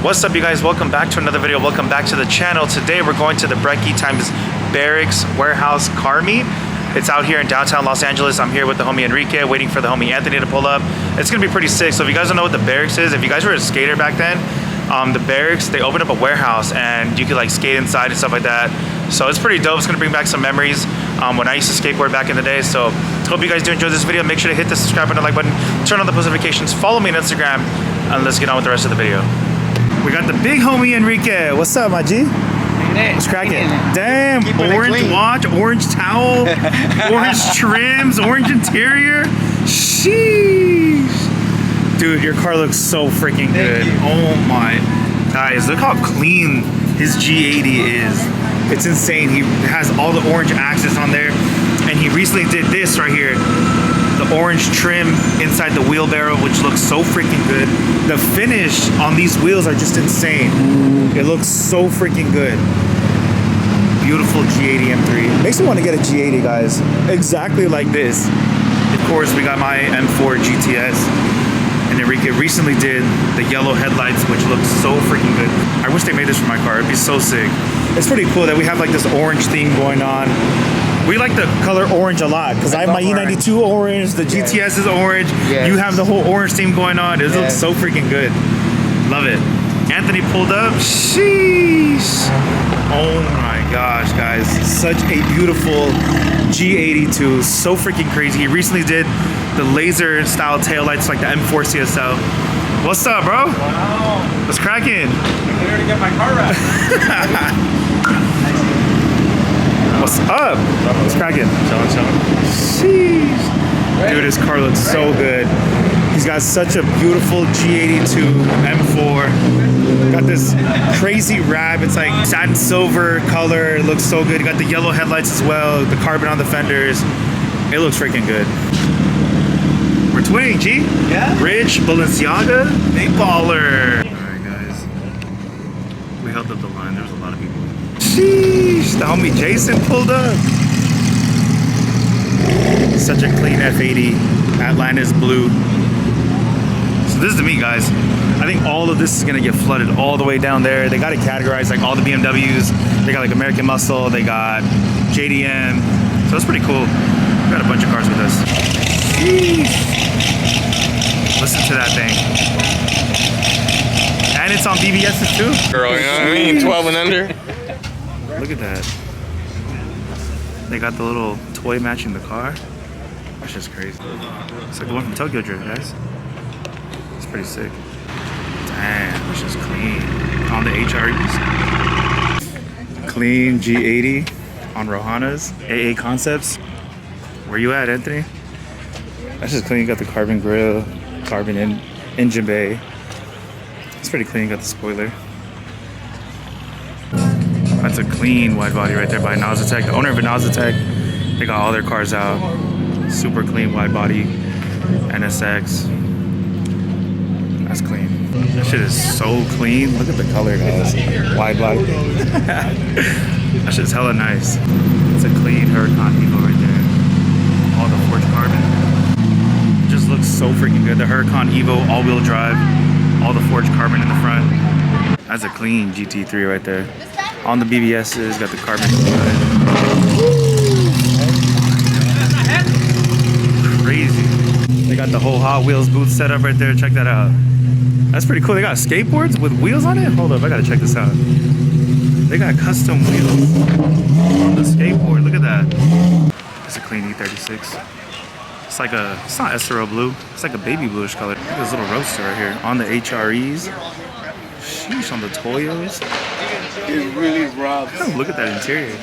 What's up, you guys? Welcome back to another video. Welcome back to the channel. Today we're going to the Brekkie times Berrics warehouse car meet. It's out here in downtown Los Angeles. I'm here with the homie Enrique, waiting for the homie Anthony to pull up. It's gonna be pretty sick. So if you guys don't know what the Berrics is, if you guys were a skater back then, the Berrics, they opened up a warehouse and you could like skate inside and stuff like that. So it's pretty dope. It's gonna bring back some memories when I used to skateboard back in the day. So hope you guys do enjoy this video. Make sure to hit the subscribe button, like button, turn on the post notifications, follow me on Instagram, and let's get on with the rest of the video. We got the big homie Enrique. What's up, my G? What's cracking? Damn, orange watch, orange towel, orange trims, orange interior. Sheesh. Dude, your car looks so freaking good. Oh my. Guys, look how clean his G80 is. It's insane. He has all the orange axles on there. And he recently did this right here. The orange trim inside the wheelbarrow, which looks so freaking good. The finish on these wheels are just insane. It looks so freaking good. Beautiful G80 M3. Makes me want to get a G80, guys. Exactly like this. Of course, we got my M4 GTS. And Enrique recently did the yellow headlights, which looks so freaking good. I wish they made this for my car. It'd be so sick. It's pretty cool that we have like this orange theme going on. We like the color orange a lot because I have my E92 orange, the GTS is orange. Yes. You have the whole orange theme going on. It looks so freaking good. Love it. Anthony pulled up. Sheesh. Oh my gosh, guys. Such a beautiful G82. So freaking crazy. He recently did the laser style taillights like the M4 CSL. What's up, bro? Wow. What's cracking? I'm here to get my car wrapped. What's up? What's cracking? Chillin'. Sheesh. Dude, his car looks so good. He's got such a beautiful G82 M4. Got this crazy wrap. It's like satin silver color. It looks so good. Got the yellow headlights as well. The carbon on the fenders. It looks freaking good. We're twinning, G. Yeah. Rich, Balenciaga, big baller. All right, guys. We held up the line. There was a lot of people. Sheesh, the homie Jason pulled up. Such a clean F80. Atlantis blue. So this is the meat, guys. I think all of this is gonna get flooded all the way down there. They got it categorized like all the BMWs. They got like American Muscle. They got JDM. So it's pretty cool. We got a bunch of cars with us. Sheesh. Listen to that thing. And it's on BBS's too. Girl, you know what I mean? 12 and under. Look at that. They got the little toy matching the car. That's just crazy. It's like the one from Tokyo Drift, guys. It's pretty sick. Damn, it's just clean. On the HREs. Clean G80 on Rohanas. AA Concepts. Where you at, Anthony? That's just clean. You got the carbon grill, carbon engine bay. It's pretty clean. You got the spoiler. That's a clean wide body right there by Nazatech. The owner of Nazatech, they got all their cars out. Super clean wide body, NSX. That's clean. That shit is so clean. Look at the color, guys. Wide body. That shit's hella nice. It's a clean Huracan Evo right there. All the forged carbon. It just looks so freaking good. The Huracan Evo all-wheel drive. All the forged carbon in the front. That's a clean GT3 right there. On the BBS's, got the carbon. Crazy. They got the whole Hot Wheels booth set up right there. Check that out. That's pretty cool. They got skateboards with wheels on it. Hold up, I gotta check this out. They got custom wheels on the skateboard. Look at that. It's a clean E36. It's like a, it's not SRO blue. It's like a baby bluish color. Look at this little roadster right here. On the HREs. Sheesh, on the Toyos. It really robs. Look at that interior.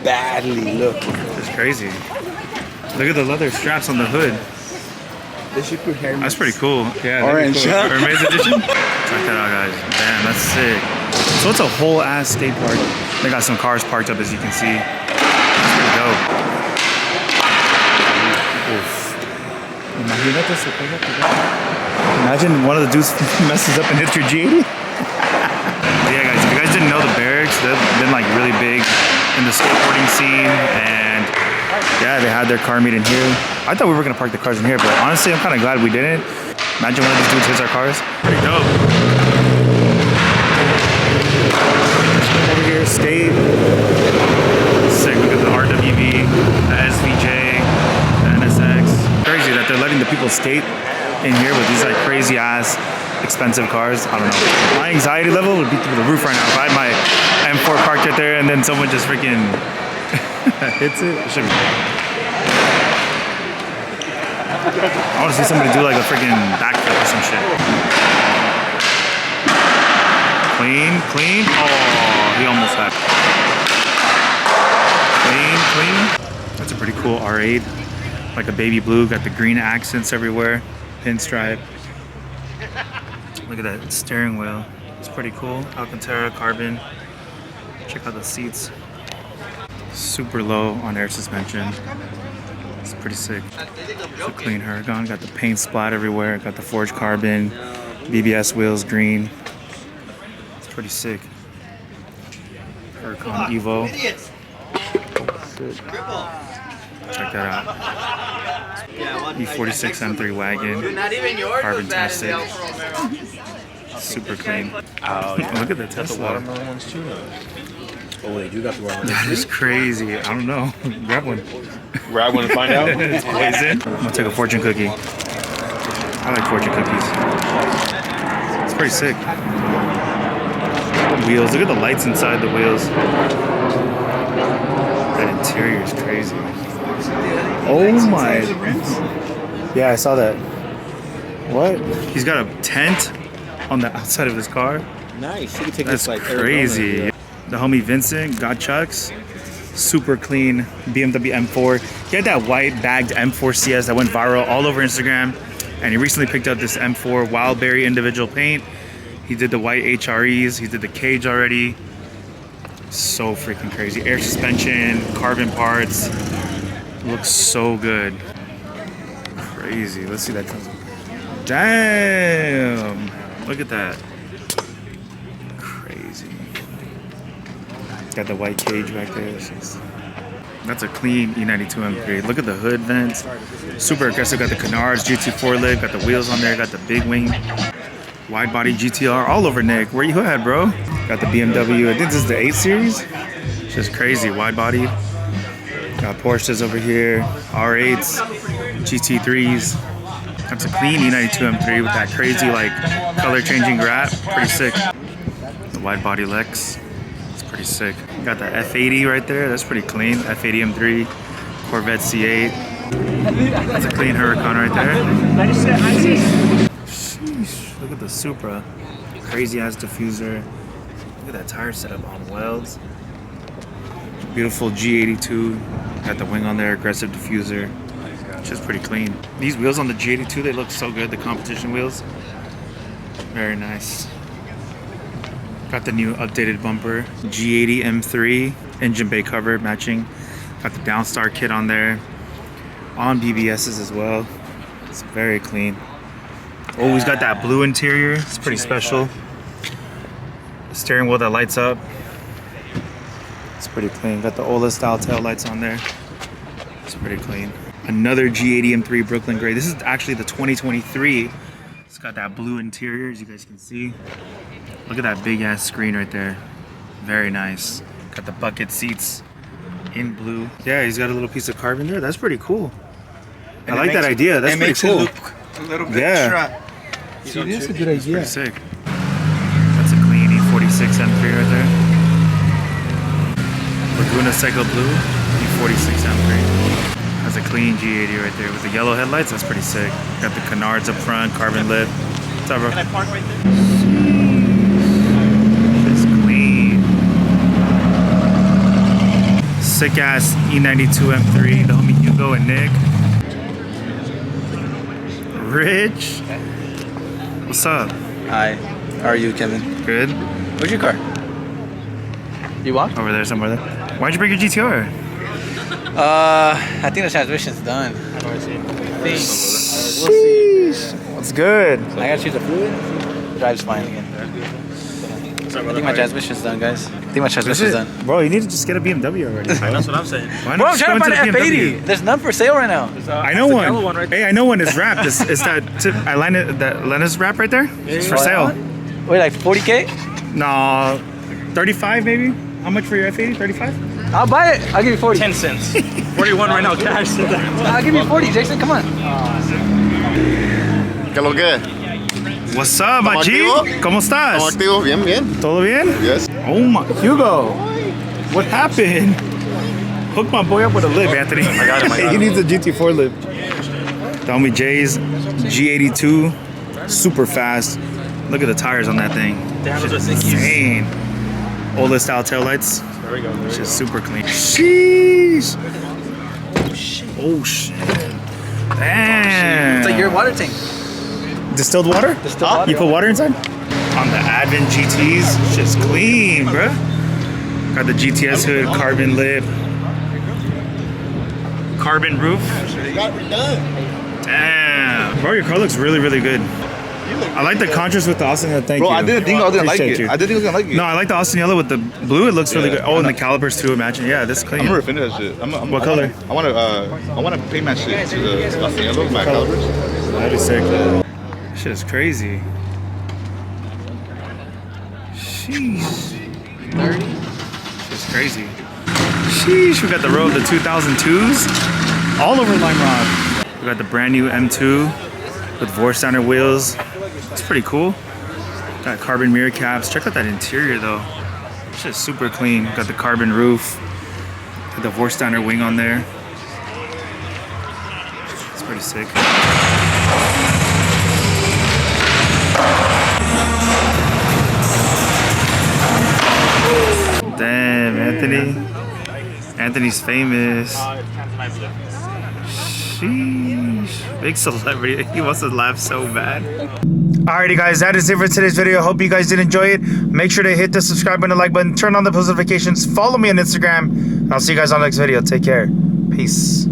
Badly, look. It's crazy. Look at the leather straps on the hood. They should put hair. That's pretty cool. Yeah, orange. Cool. Hermes edition. Check that out, guys. Damn, that's sick. So it's a whole ass skate park. They got some cars parked up, as you can see. That's pretty dope. Oof. Imagine one of the dudes messes up and hits your G80. Yeah, guys, if you guys didn't know, the Berrics, they've been like really big in the skateboarding scene, and yeah, they had their car meet in here. I thought we were gonna park the cars in here, but honestly, I'm kind of glad we didn't. Imagine one of these dudes hits our cars. Pretty dope. state in here with these like crazy ass expensive cars. I don't know. My anxiety level would be through the roof right now if I had my M4 parked right there and then someone just freaking hits it. It should be. I want to see somebody do like a freaking backflip or some shit. Clean, clean. Oh, he almost had. Clean, clean. That's a pretty cool R8. Like a baby blue, got the green accents everywhere. Pinstripe. Look at that steering wheel. It's pretty cool. Alcantara, carbon. Check out the seats. Super low on air suspension. It's pretty sick. It's a clean Huracan. Got the paint splat everywhere. Got the forged carbon. BBS wheels, green. It's pretty sick. Huracan Evo. Check that out. E46 M3 wagon. Carbon tastic. Super clean. Oh, Look at the Tesla. watermelon ones too. Oh wait, you got the watermelon. That is crazy. I don't know. Grab one. Grab one to find out. It's always in. I'm gonna take a fortune cookie. I like fortune cookies. It's pretty sick. Wheels. Look at the lights inside the wheels. That interior is crazy. Oh my. Yeah, I saw that. What? He's got a tent on the outside of his car. Nice. You can take That's this like crazy. Arizona. The homie Vincent got Chucks. Super clean BMW M4. He had that white bagged M4 CS that went viral all over Instagram. And he recently picked up this M4 Wildberry individual paint. He did the white HREs. He did the cage already. So freaking crazy. Air suspension, carbon parts. Looks so good. Crazy. Let's see that. Damn. Look at that. Crazy. Got the white cage back there. That's a clean E92 M3. Look at the hood vents. Super aggressive. Got the canards, GT4 lid. Got the wheels on there. Got the big wing. Wide body GTR all over Nick. Where you at, bro? Got the BMW. I think this is the 8 Series. Just crazy. Wide body. Got Porsches over here. R8s. GT3s. That's a clean E92 M3 with that crazy like color changing wrap. Pretty sick. The wide body Lex. It's pretty sick. Got the F80 right there. That's pretty clean. F80 M3. Corvette C8. That's a clean Huracan right there. Sheesh. Look at the Supra. Crazy ass diffuser. Look at that tire setup on welds. Beautiful G82. Got the wing on there. Aggressive diffuser. Just pretty clean. These wheels on the G82, they look so good. The competition wheels. Very nice. Got the new updated bumper. G80 M3. Engine bay cover matching. Got the Downstar kit on there. On BBSs as well. It's very clean. Always got that blue interior. It's pretty special. Steering wheel that lights up. It's pretty clean. Got the Ola style tail lights on there. It's pretty clean. Another G80 M3 Brooklyn Gray. This is actually the 2023. It's got that blue interior, as you guys can see. Look at that big ass screen right there. Very nice. Got the bucket seats in blue. Yeah, he's got a little piece of carbon there. That's pretty cool. I like that idea. That's pretty cool. A little bit Yeah. See, that's a good idea. Pretty sick. That's a clean E46 M3 right there. Laguna Seco Blue E46 M3. That's a clean G80 right there with the yellow headlights. That's pretty sick. Got the canards up front, carbon lid. What's up, bro? Can I park right there? It's clean. Sick ass E92 M3. The homie Hugo and Nick. Rich. What's up? Hi. How are you, Kevin? Good. Where's your car? You walk? Over there somewhere there. Why'd you break your GTR? I think the transmission's done. We'll see. What's good? I gotta choose the fluid. Drives fine again. I think my transmission's done, guys. I think my transmission's done. Bro, you need to just get a BMW already. That's what I'm saying. Why Bro, not I'm just trying go to find into an the F80. BMW? There's none for sale right now. I know one. yellow one right there. Hey, I know one. It's wrapped. It's that Atlantis, that Atlantis wrap right there. It's for sale. Wait, like 40K? No, 35 maybe. How much for your F80? 35? I'll buy it. I'll give you 40. 10 cents. 41 right now, cash. I'll give you 40, Jason. Come on. ¿Qué lo que? What's up, ¿Estamos Machi? activos? ¿Cómo estás? ¿Estamos activos? Bien, bien. ¿Todo bien? Yes. Oh my, Hugo, what happened? Hook my boy up with a lip, Anthony. I got him. He needs a GT4 lip. The homie Jay's G82, super fast. Look at the tires on that thing. Damn, those are Insane. Oldest style taillights. There we go. There we Just go. super clean. Sheesh. Oh shit. Damn. It's like your water tank. Distilled water? Distilled water. You put water inside? On the Advent GTs, just clean, bruh. Got the GTS hood, carbon lip, carbon roof. Damn. Bro, your car looks really, really good. I like the contrast with the Austin yellow. Thank Bro, you. I didn't think I was gonna like Appreciate it. you. I didn't think I was gonna like it. No, I like the Austin yellow with the blue. It looks really Yeah, good. Oh, I and the know. calipers too. Imagine. Yeah, this is clean. I'm gonna finish that shit. What color? I want to paint my shit to the Austin yellow, my calipers. That'd be sick. This shit is crazy. Sheesh. 30. It's crazy. Sheesh, we got the row of the 2002s all over Lime Rock. We got the brand new M2 with Vorsteiner wheels. It's pretty cool. Got carbon mirror caps. Check out that interior though. It's just super clean. Got the carbon roof. Got the Vorsteiner wing on there. It's pretty sick. Damn, Anthony. Anthony's famous. Sheesh. Big celebrity. He wants to laugh so bad. Alrighty guys, that is it for today's video. Hope you guys did enjoy it. Make sure to hit the subscribe button, the like button, turn on the post notifications, follow me on Instagram, and I'll see you guys on the next video. Take care. Peace.